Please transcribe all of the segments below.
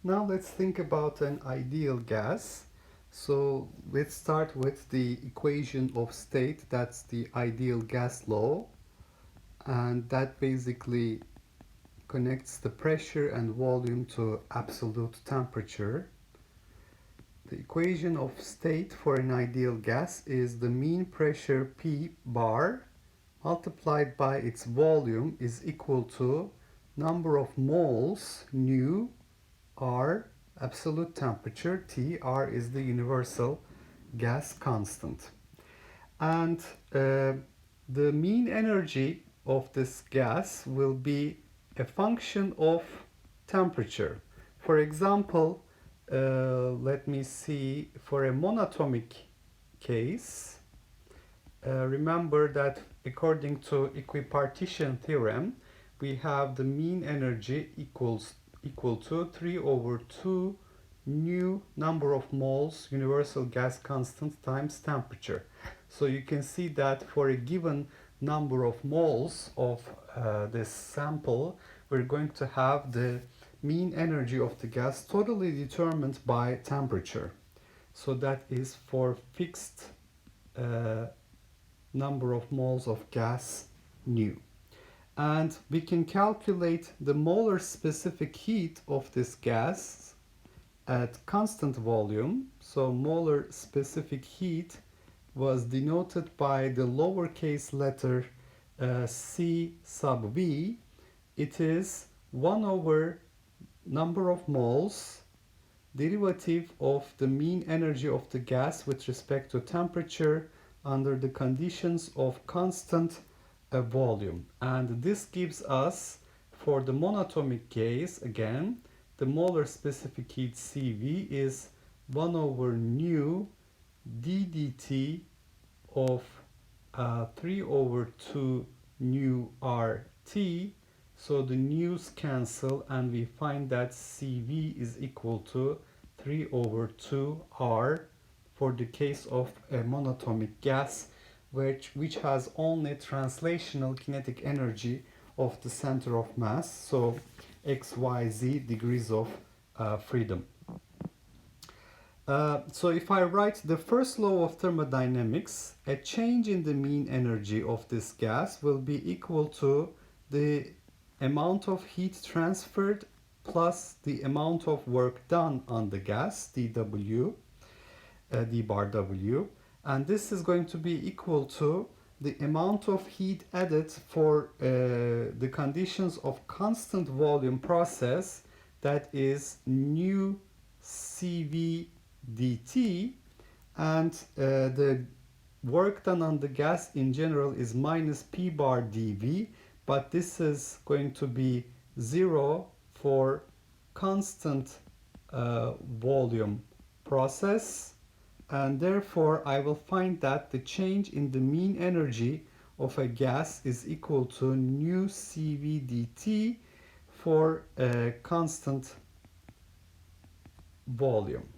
Now let's think about an ideal gas. So let's start with the equation of state, that's the ideal gas law, and that basically connects the pressure and volume to absolute temperature. The equation of state for an ideal gas is the mean pressure P bar multiplied by its volume is equal to number of moles nu R absolute temperature T. R is the universal gas constant. And the mean energy of this gas will be a function of temperature. For example, let me see, for a monatomic case, remember that according to equipartition theorem, we have the mean energy equal to 3 over 2 nu number of moles universal gas constant times temperature. So you can see that for a given number of moles of this sample, we're going to have the mean energy of the gas totally determined by temperature. So that is for fixed number of moles of gas nu. And we can calculate the molar specific heat of this gas at constant volume. So molar specific heat was denoted by the lowercase letter C sub V. It is 1 over number of moles derivative of the mean energy of the gas with respect to temperature under the conditions of constant volume. And this gives us, for the monatomic case, again, the molar specific heat Cv is 1 over nu ddt of 3 over 2 nu RT. So the nu's cancel and we find that Cv is equal to 3 over 2 R for the case of a monatomic gas, which has only translational kinetic energy of the center of mass, so x, y, z degrees of freedom. So if I write the first law of thermodynamics, a change in the mean energy of this gas will be equal to the amount of heat transferred plus the amount of work done on the gas, dW, d bar W, and this is going to be equal to the amount of heat added for the conditions of constant volume process, that is nu Cv dt, and the work done on the gas in general is minus P bar dV, but this is going to be 0 for constant volume process, and therefore I will find that the change in the mean energy of a gas is equal to nu Cv dt for a constant volume.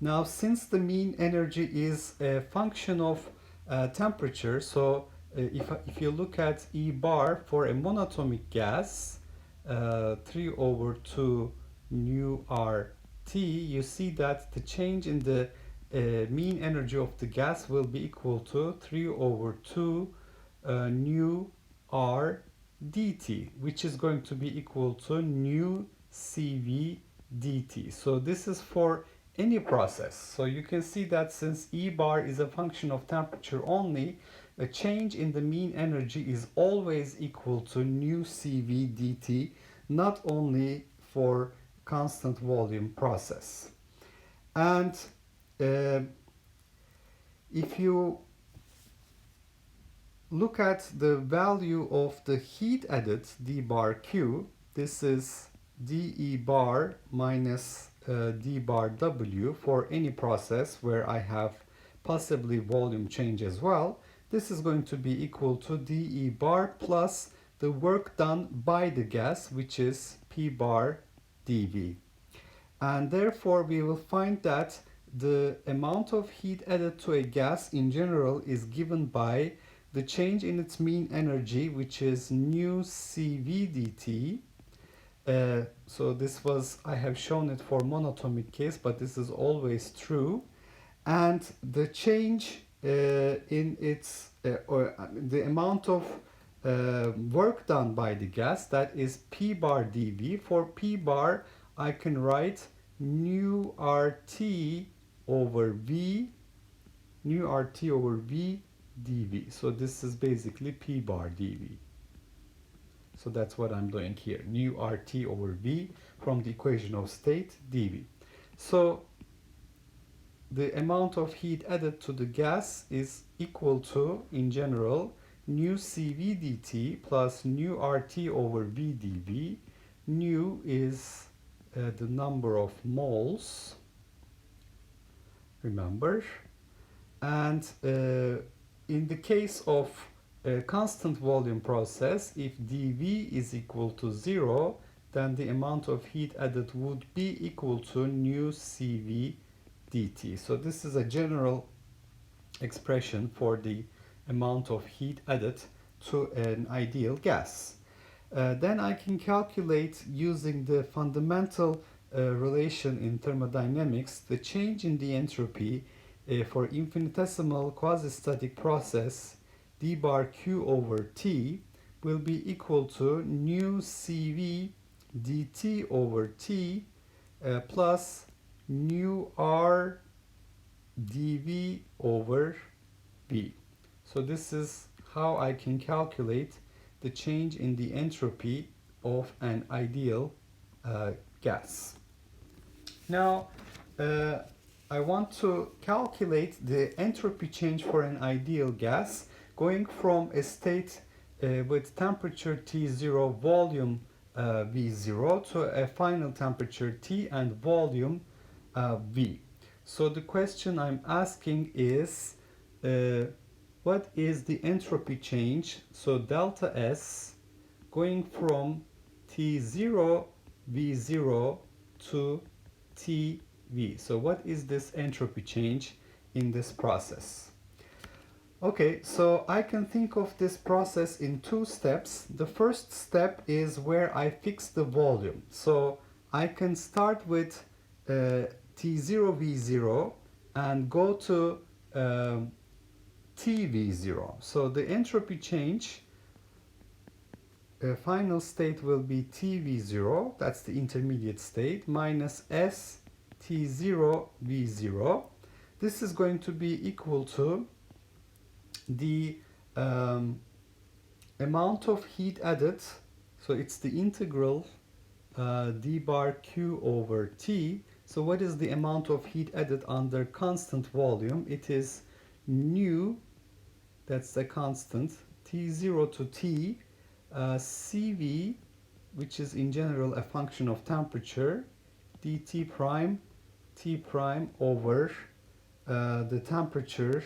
Now, since the mean energy is a function of temperature, so if you look at E bar for a monatomic gas, 3 over 2 nu RT, you see that the change in the mean energy of the gas will be equal to 3 over 2 nu R dt, which is going to be equal to nu Cv dt. So this is for any process. So you can see that since E bar is a function of temperature only, a change in the mean energy is always equal to nu Cv dt, not only for constant volume process. And if you look at the value of the heat added, d bar q, this is dE bar minus d bar W for any process where I have possibly volume change as well. This is going to be equal to dE bar plus the work done by the gas, which is P bar dV. And therefore we will find that the amount of heat added to a gas in general is given by the change in its mean energy, which is nu Cv dt, So this was, I have shown it for monatomic case, but this is always true. And the change in its, or the amount of work done by the gas, that is P bar dV. For P bar, I can write nu RT over V, nu RT over V dV. So this is basically P bar dV. So that's what I'm doing here, nu RT over V from the equation of state dV. So the amount of heat added to the gas is equal to, in general, nu CV dt plus nu RT over V dV. Nu is the number of moles, remember. And in the case of a constant volume process, if dV is equal to 0, then the amount of heat added would be equal to nu CV dt. So this is a general expression for the amount of heat added to an ideal gas. Then I can calculate, using the fundamental relation in thermodynamics, the change in the entropy for infinitesimal quasi-static process d bar q over t will be equal to nu cv dt over t plus nu r dv over v. So this is how I can calculate the change in the entropy of an ideal gas. Now, I want to calculate the entropy change for an ideal gas going from a state with temperature T0, volume V0, to a final temperature T and volume V. So the question I'm asking is, what is the entropy change, so delta S, going from T0 V0 to TV? So what is this entropy change in this process? Okay, so I can think of this process in two steps. The first step is where I fix the volume. So I can start with T0 V0 and go to TV0. So the entropy change final state will be TV0, that's the intermediate state, minus S T0 V0. This is going to be equal to the amount of heat added, so it's the integral d bar q over t. So what is the amount of heat added under constant volume? It is nu, that's the constant, T0 to T, Cv, which is in general a function of temperature, dt prime T prime over the temperature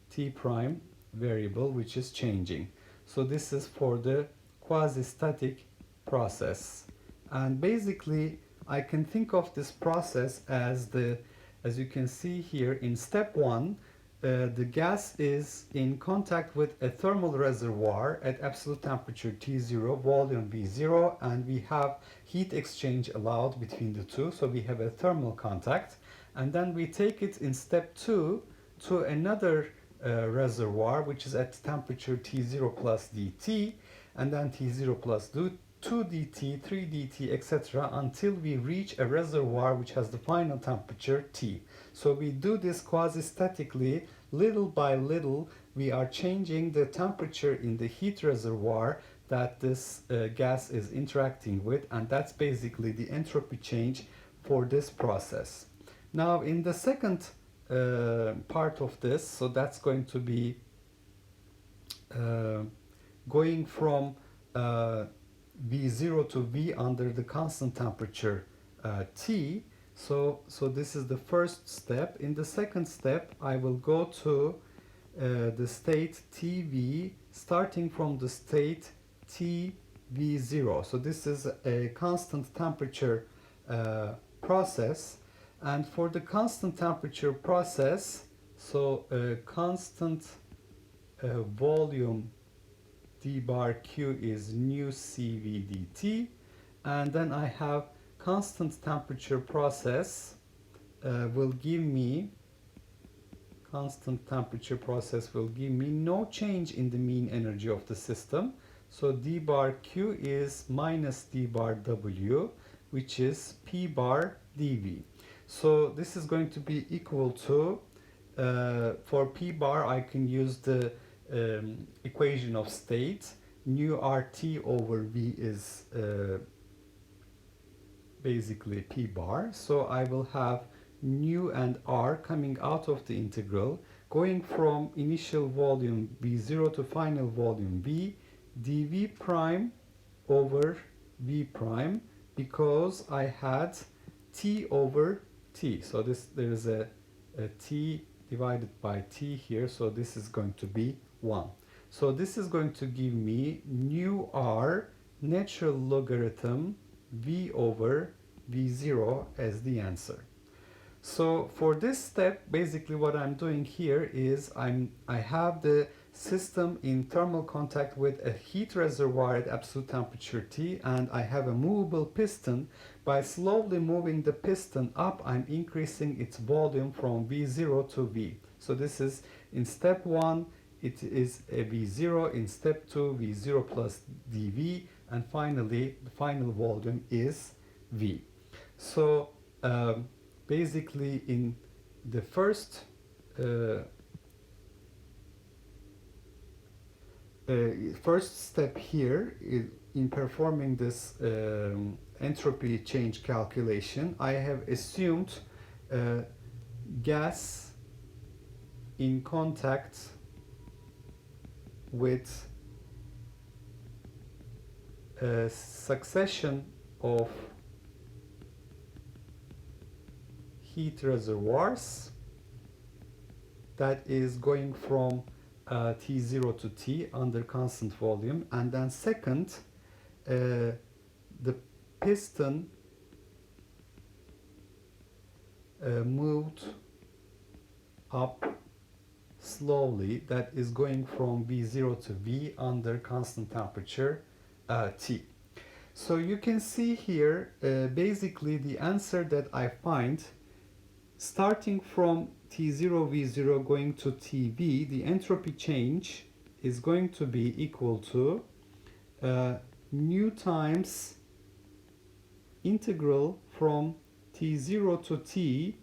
T prime variable, which is changing. So this is for the quasi-static process. And basically, I can think of this process as you can see here in step 1, the gas is in contact with a thermal reservoir at absolute temperature T0, volume V0, and we have heat exchange allowed between the two, so we have a thermal contact. And then we take it in step 2 to another reservoir, which is at temperature T0 plus dt, and then T0 plus 2 dt, 3 dt, etc., until we reach a reservoir which has the final temperature T. So we do this quasi-statically, little by little. We are changing the temperature in the heat reservoir that this gas is interacting with, and that's basically the entropy change for this process. Now in the second part of this, so that's going to be going from V0 to V under the constant temperature T. So this is the first step. In the second step, I will go to the state TV, starting from the state TV0. So this is a constant temperature process. And for the constant temperature process, so constant volume d bar q is nu cv dt, and then I have constant temperature process will give me constant temperature process will give me no change in the mean energy of the system. So d bar q is minus d bar w, which is p bar dv. So this is going to be equal to, for p bar I can use the equation of state. Nu RT over V is basically p bar. So I will have nu and r coming out of the integral, going from initial volume V0 to final volume V, dv prime over v prime, because I had t over t. So there is a t divided by t here, so this is going to be 1. So this is going to give me nu r natural logarithm v over v0 as the answer. So for this step, basically what I'm doing here is I have the system in thermal contact with a heat reservoir at absolute temperature T, and I have a movable piston. By slowly moving the piston up, I'm increasing its volume from V0 to V. So this is in step 1, it is a V0, in step 2, V0 plus dV, and finally the final volume is V. So basically in the first step here in performing this entropy change calculation, I have assumed gas in contact with a succession of heat reservoirs that is going from T0 to T under constant volume, and then second, the piston moved up slowly, that is going from V0 to V under constant temperature T. So you can see here basically the answer that I find, starting from T0 V0 going to TV, the entropy change is going to be equal to nu times integral from T0 to T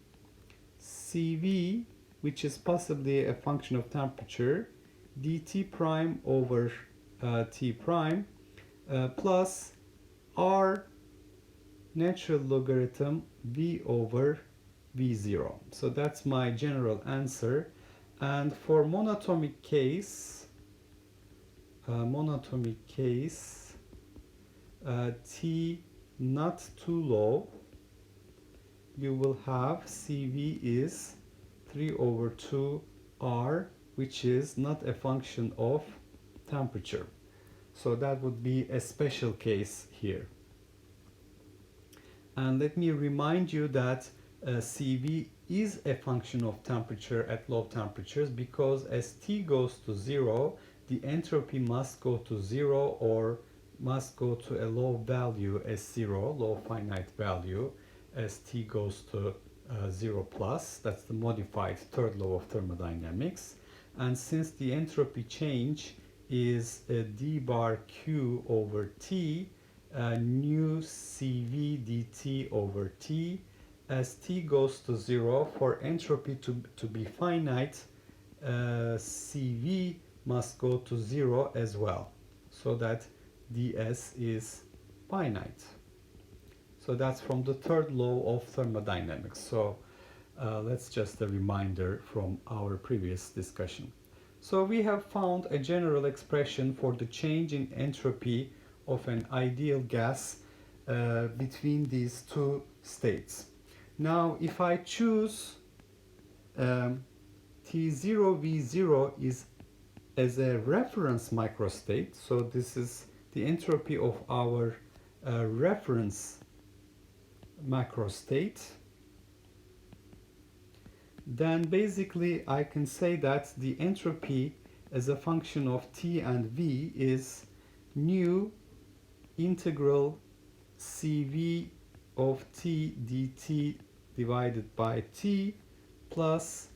CV, which is possibly a function of temperature, dt prime over T prime, plus R natural logarithm V over V0. So that's my general answer. And for monatomic case, T not too low, you will have CV is 3 over 2 R, which is not a function of temperature. So that would be a special case here. And let me remind you that CV is a function of temperature at low temperatures, because as T goes to 0, the entropy must go to 0 or must go to a low value as 0, low finite value, as T goes to 0 plus. That's the modified third law of thermodynamics. And since the entropy change is d bar q over T, nu CV dt over T, as T goes to 0, for entropy to be finite, CV must go to 0 as well, so that ds is finite. So that's from the third law of thermodynamics. So that's just a reminder from our previous discussion. So we have found a general expression for the change in entropy of an ideal gas between these two states. Now, if I choose T0 V0 is as a reference microstate, so this is the entropy of our reference macrostate, then basically I can say that the entropy as a function of T and V is nu integral Cv of t dt divided by t plus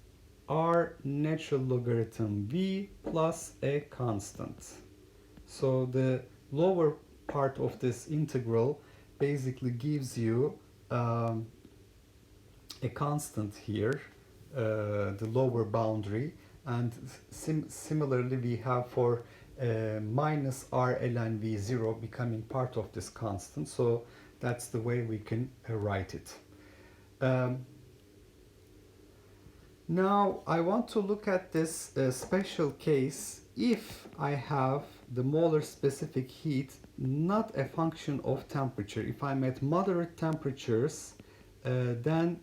r natural logarithm v plus a constant. So the lower part of this integral basically gives you a constant here, the lower boundary, and similarly we have for minus r ln v0 becoming part of this constant. So that's the way we can write it. Now I want to look at this special case if I have the molar specific heat not a function of temperature. If I'm at moderate temperatures, then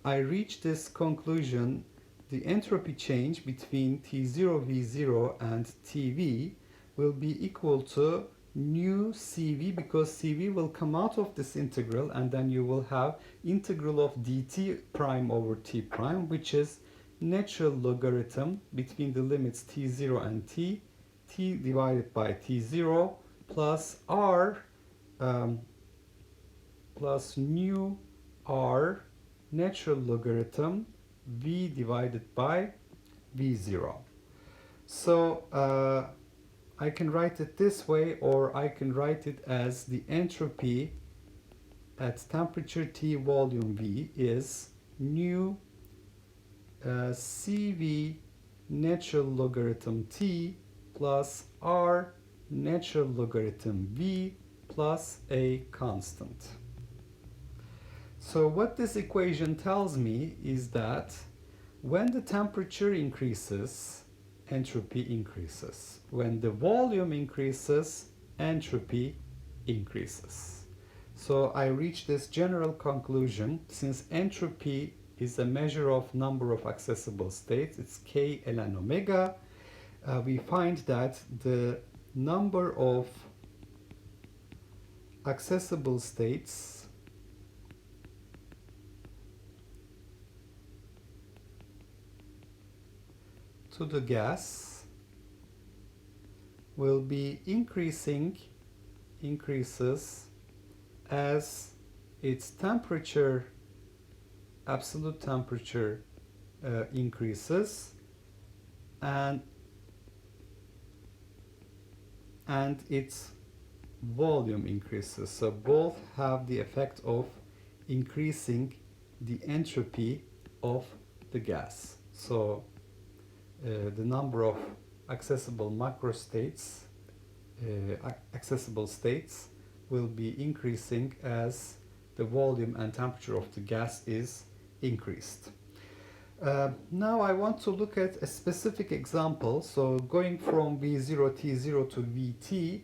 I reach this conclusion: the entropy change between T0 V0 and TV will be equal to nu Cv, because Cv will come out of this integral, and then you will have integral of dt prime over t prime, which is natural logarithm between the limits t0 and t divided by t0 plus r plus nu r natural logarithm v divided by v0. So I can write it this way, or I can write it as the entropy at temperature T volume V is nu Cv natural logarithm T plus R natural logarithm V plus a constant. So what this equation tells me is that when the temperature increases, entropy increases. When the volume increases, entropy increases. So I reach this general conclusion: since entropy is a measure of number of accessible states, it's k ln omega, we find that the number of accessible states to the gas will be increases as its temperature, absolute temperature increases, and its volume increases. So both have the effect of increasing the entropy of the gas. So the number of accessible macrostates, accessible states, will be increasing as the volume and temperature of the gas is increased. Now I want to look at a specific example. So going from V0 T0 to Vt,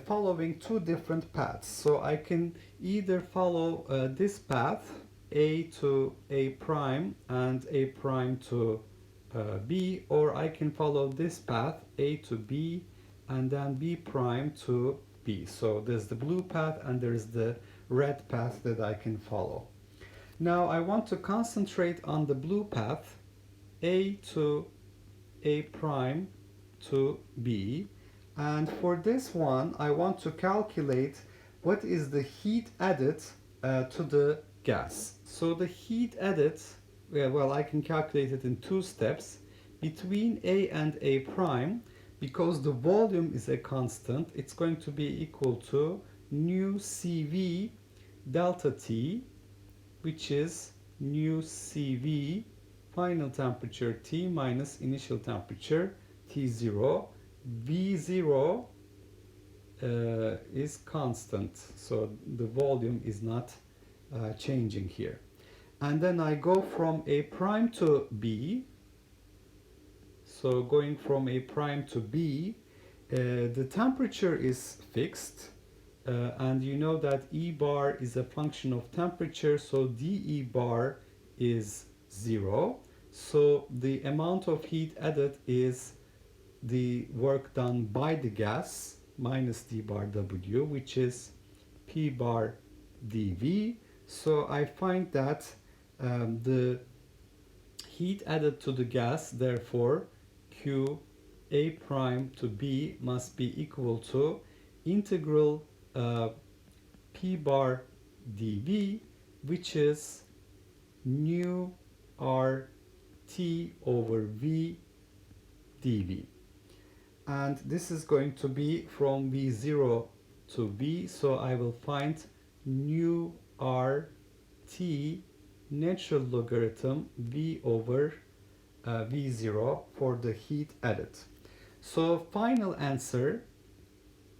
following two different paths. So I can either follow this path, A to A prime and A prime to B, or I can follow this path, A to B and then B prime to B. So there's the blue path and there's the red path that I can follow. Now I want to concentrate on the blue path, A to A prime to B, and for this one I want to calculate what is the heat added to the gas. So the heat added, well, I can calculate it in two steps. Between A and A prime, because the volume is a constant, it's going to be equal to nu Cv delta T, which is nu Cv final temperature T minus initial temperature T0. V0 is constant, so the volume is not changing here. And then I go from A prime to B. So going from A prime to B, the temperature is fixed, and you know that E bar is a function of temperature, so dE bar is 0. So the amount of heat added is the work done by the gas minus d bar W, which is P bar dV. So I find that the heat added to the gas, therefore Q A prime to B must be equal to integral P bar dV, which is nu R T over V dV. And this is going to be from V0 to V, so I will find nu R T natural logarithm V over V0 for the heat added. So final answer,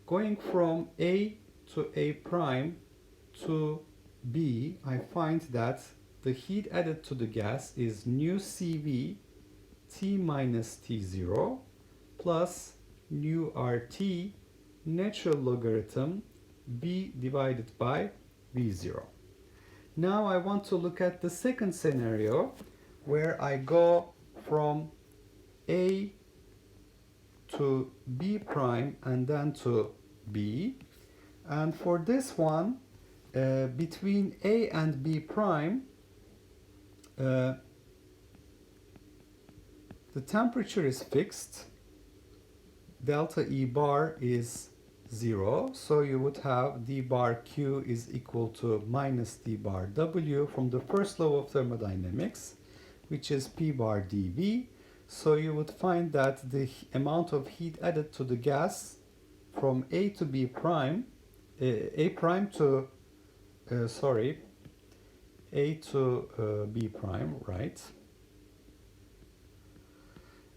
going from A to A prime to B, I find that the heat added to the gas is nu CV T minus T0 plus nu RT natural logarithm V divided by V0. Now I want to look at the second scenario where I go from A to B prime and then to B. And for this one, between A and B prime, the temperature is fixed. Delta E bar is 0. So you would have d bar Q is equal to minus d bar W from the first law of thermodynamics, which is P bar dV. So you would find that the amount of heat added to the gas from A to B prime, A prime to, A to B prime, right,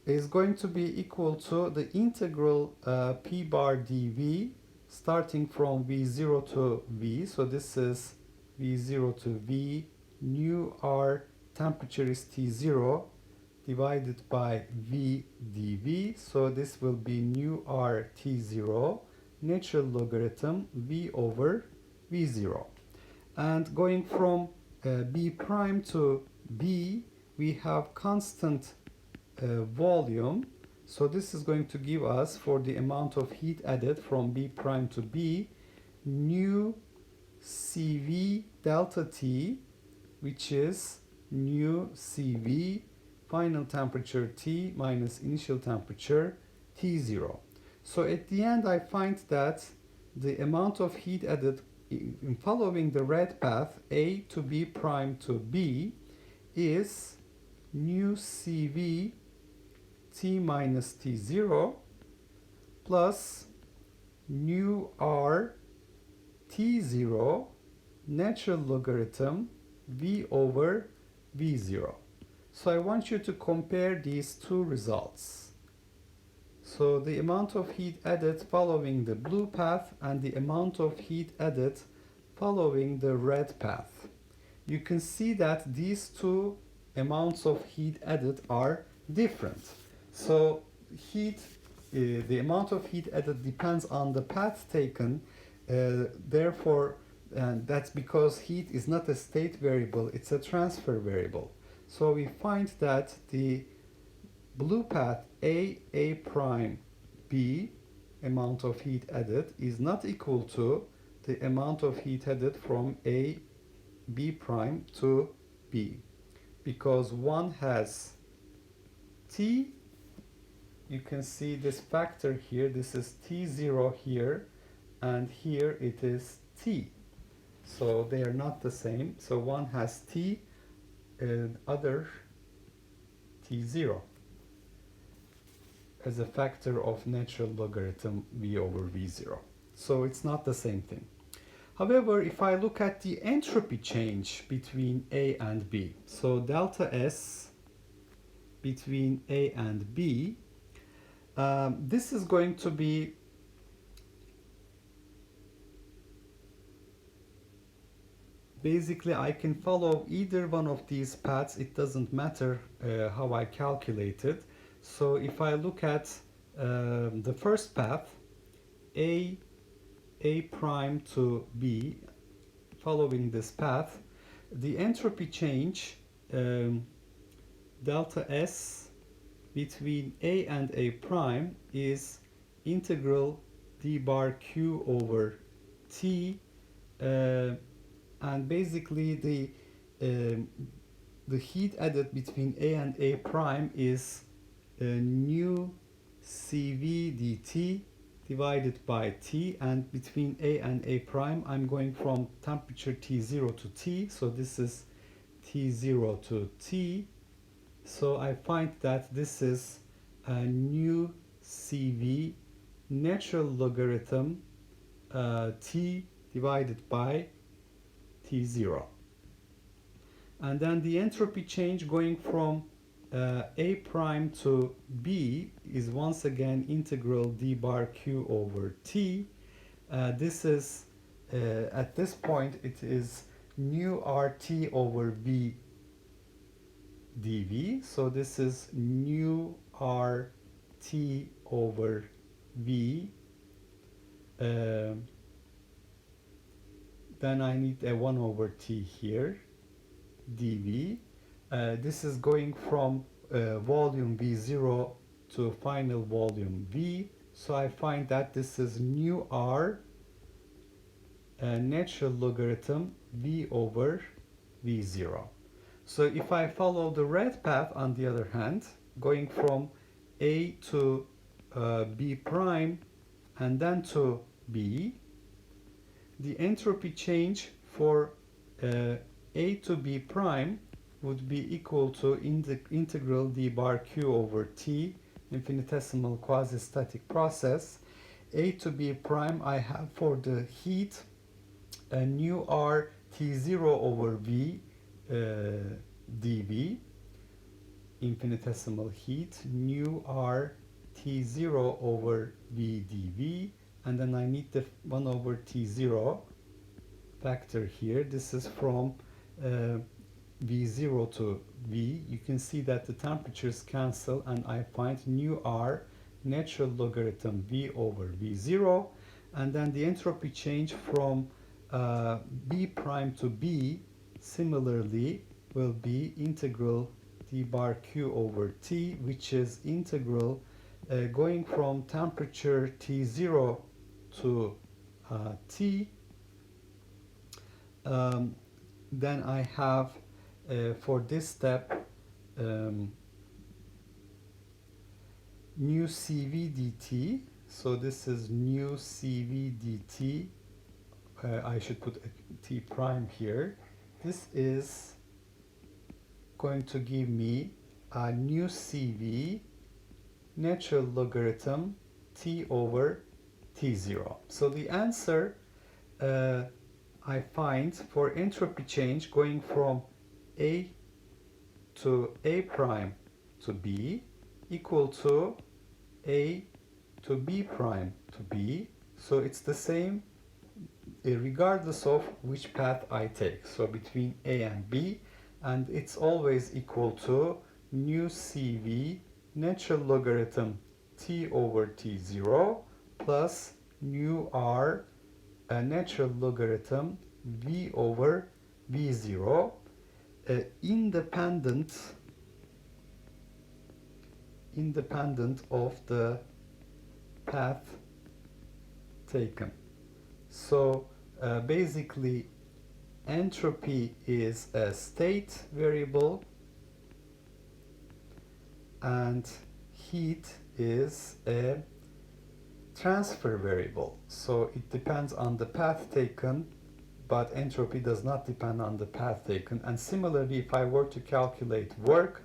is going to be equal to the integral P bar dV starting from V0 to V. So this is V0 to V, nu R, temperature is T0, divided by V dV. So this will be nu R T0, natural logarithm V over V0. And going from B prime to B, we have constant volume. So this is going to give us, for the amount of heat added from B prime to B, nu CV delta T, which is nu CV final temperature T minus initial temperature T0. So at the end I find that the amount of heat added in following the red path A to B prime to B is nu CV T minus T0 plus nu R T0 natural logarithm V over V0. So I want you to compare these two results. So the amount of heat added following the blue path and the amount of heat added following the red path. You can see that these two amounts of heat added are different. So the amount of heat added depends on the path taken. Therefore, that's because heat is not a state variable, it's a transfer variable. So we find that the blue path A prime, B amount of heat added is not equal to the amount of heat added from A, B prime to B. Because one has T, you can see this factor here, this is T0 here, and here it is T. So they are not the same. So one has T and other T0 as a factor of natural logarithm V over V0. So it's not the same thing. However, if I look at the entropy change between A and B, so delta S between A and B, this is going to be basically I can follow either one of these paths. It doesn't matter how I calculate it. So if I look at the first path, A prime to B, following this path, the entropy change delta S between A and A prime is integral d bar Q over T, and basically the heat added between A and A prime is nu CV dt divided by T, and between A and A prime I'm going from temperature T0 to T, so this is T0 to T. So I find that this is a new CV natural logarithm T divided by T0. And then the entropy change going from A prime to B is once again integral d bar Q over T. This is, at this point, it is nu RT over V dV. So this is nu RT over V. Then I need a 1 over T here, dV. This is going from volume V0 to final volume V. So I find that this is nu R natural logarithm V over V0. So if I follow the red path, on the other hand, going from A to B prime and then to B, the entropy change for A to B prime would be equal to integral d bar Q over T, infinitesimal quasi-static process. A to B prime I have for the heat nu R T0 over V dV, infinitesimal heat, nu R T0 over V dV, and then I need the 1 over T0 factor here. This is from V0 to V. You can see that the temperatures cancel, and I find nu R natural logarithm V over V0, and then the entropy change from B prime to B similarly will be integral d bar Q over T, which is integral going from temperature T0 to T. Then I have for this step nu CV dt. So this is nu CV dt. I should put a T prime here. This is going to give me a nu CV natural logarithm T over T0. So the answer I find for entropy change going from A to A prime to B equal to A to B prime to B. So it's the same regardless of which path I take. So between A and B, and it's always equal to nu CV natural logarithm T over T0 plus nu R natural logarithm V over V0 independent of the path taken. So basically entropy is a state variable and heat is a transfer variable. So it depends on the path taken, but entropy does not depend on the path taken. And similarly, if I were to calculate work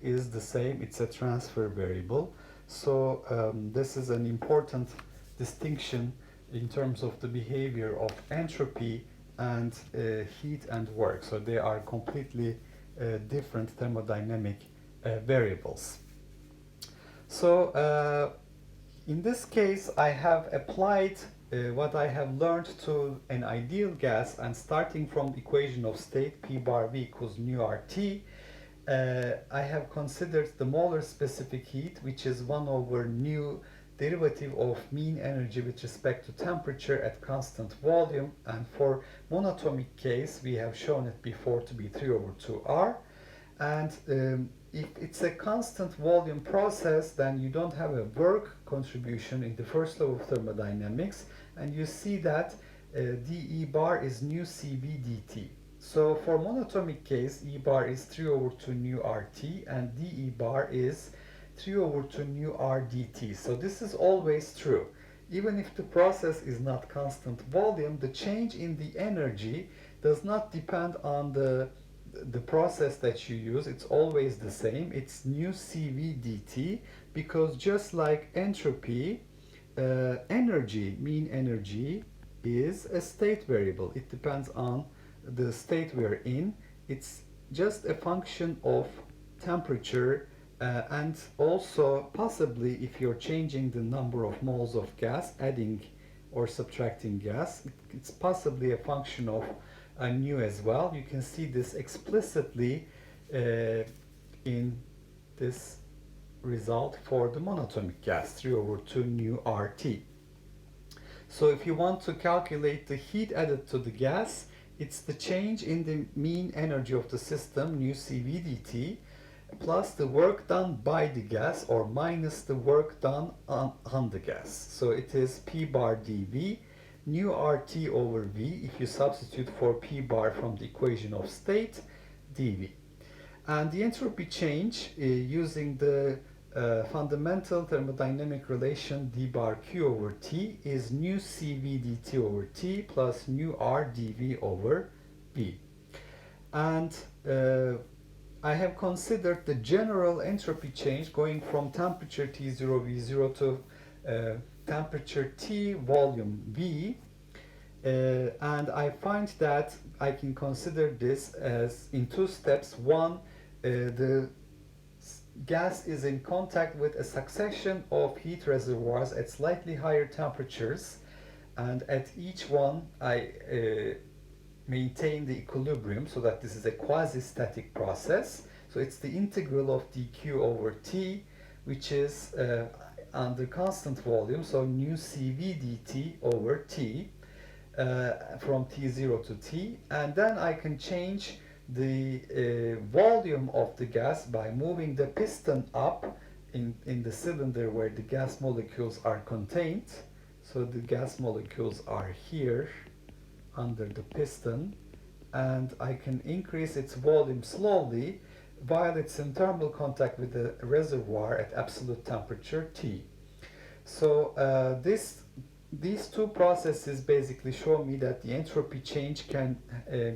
is the same, it's a transfer variable. So this is an important distinction in terms of the behavior of entropy and heat and work. So they are completely different thermodynamic variables. So in this case, I have applied what I have learned to an ideal gas, and starting from the equation of state P bar V equals nu RT, I have considered the molar specific heat, which is 1 over nu derivative of mean energy with respect to temperature at constant volume, and for monatomic case we have shown it before to be 3 over 2R. And if it's a constant volume process, then you don't have a work contribution in the first law of thermodynamics, and you see that dE bar is nu CV dt. So for monatomic case, E bar is 3 over 2 nu RT and dE bar is 3 over 2 nu R dt. So this is always true. even if the process is not constant volume, the change in the energy does not depend on the process that you use. It's always the same. It's nu CV dt, because just like entropy, energy, mean energy, is a state variable. It depends on the state we're in. It's just a function of temperature, and also possibly if you're changing the number of moles of gas, adding or subtracting gas, it's possibly a function of nu as well. You can see this explicitly in this result for the monatomic gas, 3 over 2 nu RT. So if you want to calculate the heat added to the gas, it's the change in the mean energy of the system, nu CV dt, plus the work done by the gas or minus the work done on the gas. So it is P bar dV, nu RT over V, if you substitute for P bar from the equation of state, dV. And the entropy change using the fundamental thermodynamic relation d bar q over t is nu cv dt over t plus nu r dv over v. And I have considered the general entropy change going from temperature T0 V0 to temperature T volume V, and I find that I can consider this as in two steps. One, the gas is in contact with a succession of heat reservoirs at slightly higher temperatures, and at each one I maintain the equilibrium, so that this is a quasi-static process. So it's the integral of dq over t, which is under constant volume, so nu cv dt over t from t0 to t, and then I can change the volume of the gas by moving the piston up in the cylinder where the gas molecules are contained. So the gas molecules are here under the piston, and I can increase its volume slowly while it's in thermal contact with the reservoir at absolute temperature T. So these two processes basically show me that the entropy change can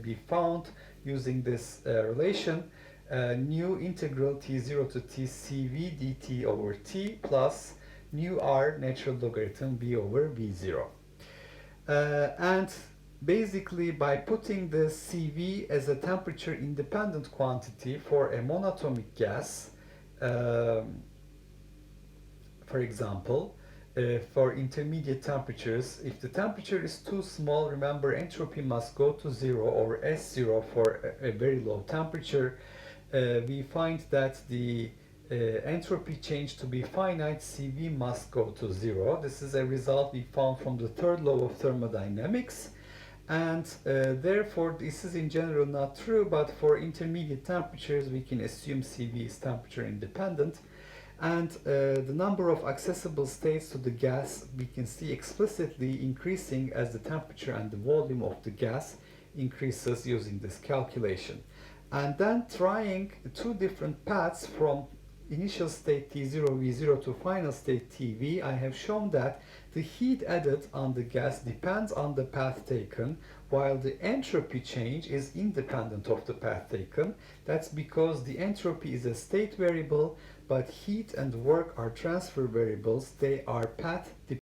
be found using this relation, nu integral T0 to T Cv dt over T plus nu r natural logarithm V over V0. And basically by putting the Cv as a temperature independent quantity for a monatomic gas, for example, for intermediate temperatures, if the temperature is too small, remember entropy must go to zero, or S0 for a very low temperature. We find that the entropy change to be finite, Cv must go to zero. This is a result we found from the third law of thermodynamics, and therefore this is in general not true, but for intermediate temperatures we can assume Cv is temperature independent. And the number of accessible states to the gas we can see explicitly increasing as the temperature and the volume of the gas increases using this calculation. And then trying two different paths from initial state T0 V0 to final state TV, I have shown that the heat added on the gas depends on the path taken, while the entropy change is independent of the path taken. That's because the entropy is a state variable, but heat and work are transfer variables. They are path dependent.